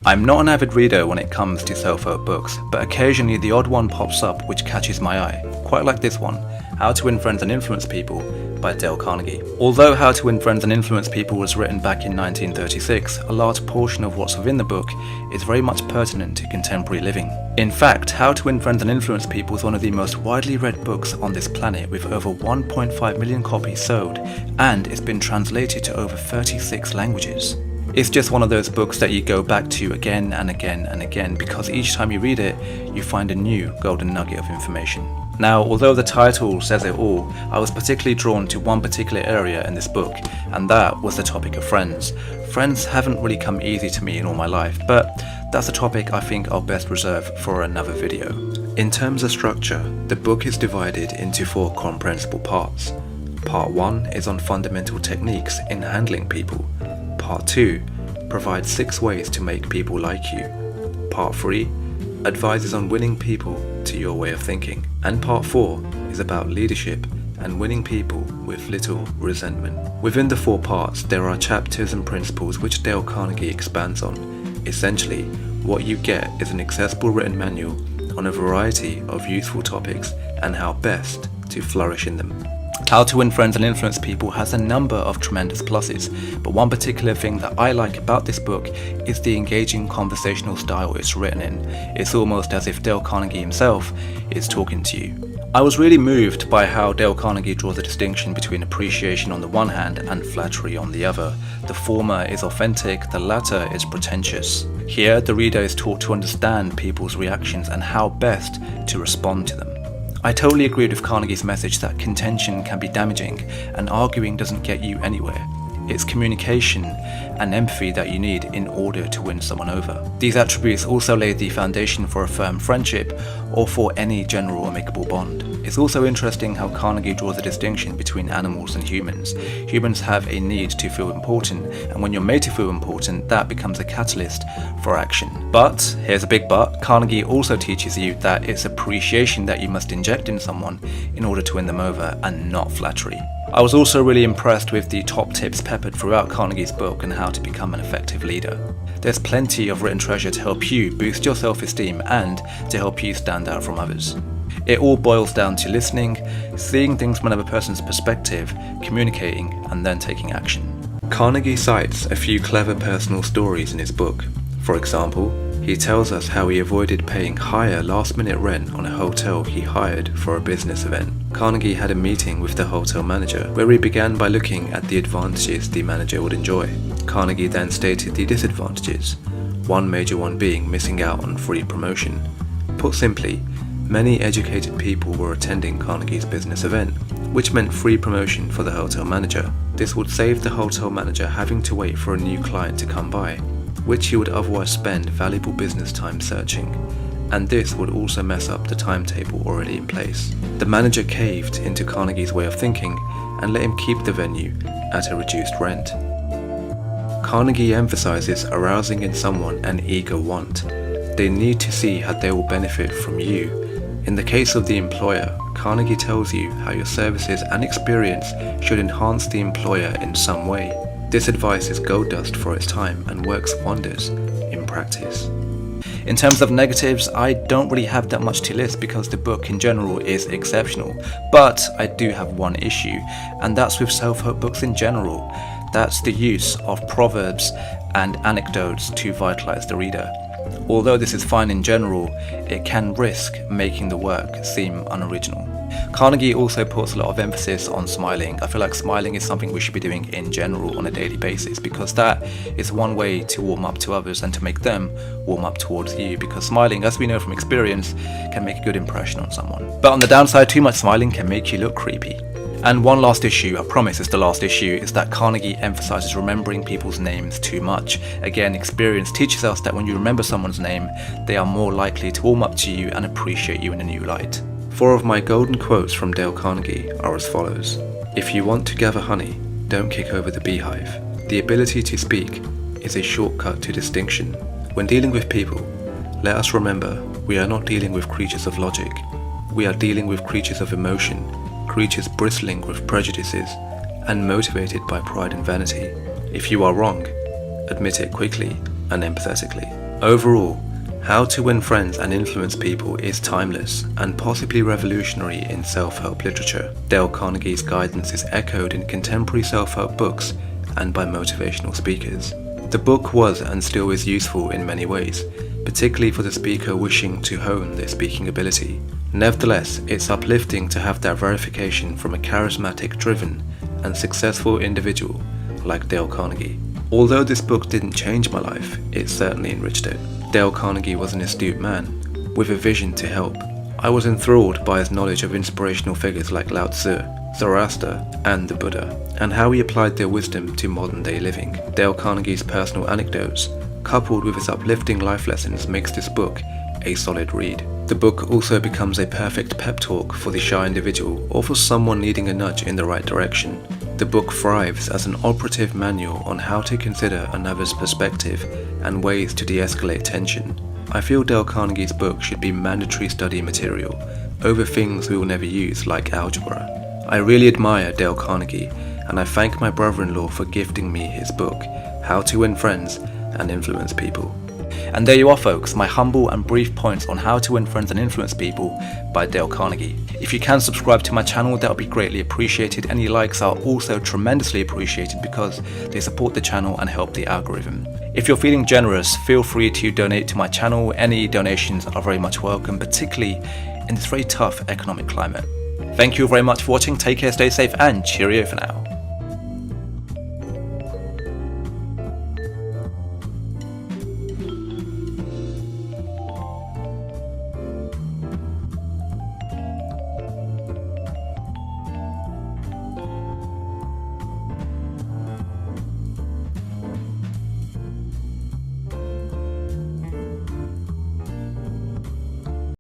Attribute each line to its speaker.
Speaker 1: I'm not an avid reader when it comes to self-help books, but occasionally the odd one pops up which catches my eye, quite like this one, How to Win Friends and Influence People by Dale Carnegie. Although How to Win Friends and Influence People was written back in 1936, a large portion of what's within the book is very much pertinent to contemporary living. In fact, How to Win Friends and Influence People is one of the most widely read books on this planet, with over 1.5 million copies sold, and it's been translated to over 36 languages. It's just one of those books that you go back to again and again and again, because each time you read it, you find a new golden nugget of information. Now, although the title says it all, I was particularly drawn to one particular area in this book, and that was the topic of friends. Friends haven't really come easy to me in all my life, but that's a topic I think I'll best reserve for another video. In terms of structure, the book is divided into 4 comprehensible parts. Part 1 is on fundamental techniques in handling people. Part 2 provides 6 ways to make people like you. Part 3 advises on winning people to your way of thinking. And Part 4 is about leadership and winning people with little resentment. Within the 4 parts, there are chapters and principles which Dale Carnegie expands on. Essentially, what you get is an accessible written manual on a variety of useful topics and how best to flourish in them. How to Win Friends and Influence People has a number of tremendous pluses, but one particular thing that I like about this book is the engaging conversational style it's written in. It's almost as if Dale Carnegie himself is talking to you. I was really moved by how Dale Carnegie draws a distinction between appreciation on the one hand and flattery on the other. The former is authentic, the latter is pretentious. Here, the reader is taught to understand people's reactions and how best to respond to them. I totally agreed with Carnegie's message that contention can be damaging and arguing doesn't get you anywhere. It's communication and empathy that you need in order to win someone over. These attributes also lay the foundation for a firm friendship or for any general amicable bond. It's also interesting how Carnegie draws a distinction between animals and humans. Humans have a need to feel important, and when you're made to feel important, that becomes a catalyst for action. But, here's a big but, Carnegie also teaches you that it's appreciation that you must inject in someone in order to win them over, and not flattery. I was also really impressed with the top tips peppered throughout Carnegie's book on how to become an effective leader. There's plenty of written treasure to help you boost your self-esteem and to help you stand out from others. It all boils down to listening, seeing things from another person's perspective, communicating, and then taking action. Carnegie cites a few clever personal stories in his book. For example, he tells us how he avoided paying higher last-minute rent on a hotel he hired for a business event. Carnegie had a meeting with the hotel manager where he began by looking at the advantages the manager would enjoy. Carnegie then stated the disadvantages, one major one being missing out on free promotion. Put simply, many educated people were attending Carnegie's business event, which meant free promotion for the hotel manager. This would save the hotel manager having to wait for a new client to come by, which he would otherwise spend valuable business time searching, and this would also mess up the timetable already in place. The manager caved into Carnegie's way of thinking and let him keep the venue at a reduced rent. Carnegie emphasizes arousing in someone an eager want. They need to see how they will benefit from you. In the case of the employer, Carnegie tells you how your services and experience should enhance the employer in some way. This advice is gold dust for its time and works wonders in practice. In terms of negatives, I don't really have that much to list because the book in general is exceptional. But I do have one issue, and that's with self-help books in general. That's the use of proverbs and anecdotes to vitalize the reader. Although this is fine in general, it can risk making the work seem unoriginal. Carnegie also puts a lot of emphasis on smiling. I feel like smiling is something we should be doing in general on a daily basis, because that is one way to warm up to others and to make them warm up towards you, because smiling, as we know from experience, can make a good impression on someone. But on the downside, too much smiling can make you look creepy. And one last issue, I promise it's the last issue, is that Carnegie emphasizes remembering people's names too much. Again, experience teaches us that when you remember someone's name, they are more likely to warm up to you and appreciate you in a new light. 4 of my golden quotes from Dale Carnegie are as follows. If you want to gather honey, don't kick over the beehive. The ability to speak is a shortcut to distinction. When dealing with people, let us remember we are not dealing with creatures of logic. We are dealing with creatures of emotion, creatures bristling with prejudices and motivated by pride and vanity. If you are wrong, admit it quickly and empathetically. Overall, How to Win Friends and Influence People is timeless and possibly revolutionary in self-help literature. Dale Carnegie's guidance is echoed in contemporary self-help books and by motivational speakers. The book was and still is useful in many ways, particularly for the speaker wishing to hone their speaking ability. Nevertheless, it's uplifting to have that verification from a charismatic, driven, and successful individual like Dale Carnegie. Although this book didn't change my life, it certainly enriched it. Dale Carnegie was an astute man, with a vision to help. I was enthralled by his knowledge of inspirational figures like Lao Tzu, Zoroaster, and the Buddha, and how he applied their wisdom to modern-day living. Dale Carnegie's personal anecdotes, coupled with his uplifting life lessons, makes this book a solid read. The book also becomes a perfect pep talk for the shy individual or for someone needing a nudge in the right direction. The book thrives as an operative manual on how to consider another's perspective and ways to de-escalate tension. I feel Dale Carnegie's book should be mandatory study material over things we will never use like algebra. I really admire Dale Carnegie, and I thank my brother-in-law for gifting me his book, How to Win Friends and Influence People. And there you are, folks, my humble and brief points on How to Win Friends and Influence People by Dale Carnegie. If you can subscribe to my channel, that would be greatly appreciated. Any likes are also tremendously appreciated because they support the channel and help the algorithm. If you're feeling generous, feel free to donate to my channel. Any donations are very much welcome, particularly in this very tough economic climate. Thank you very much for watching, take care, stay safe, and cheerio for now.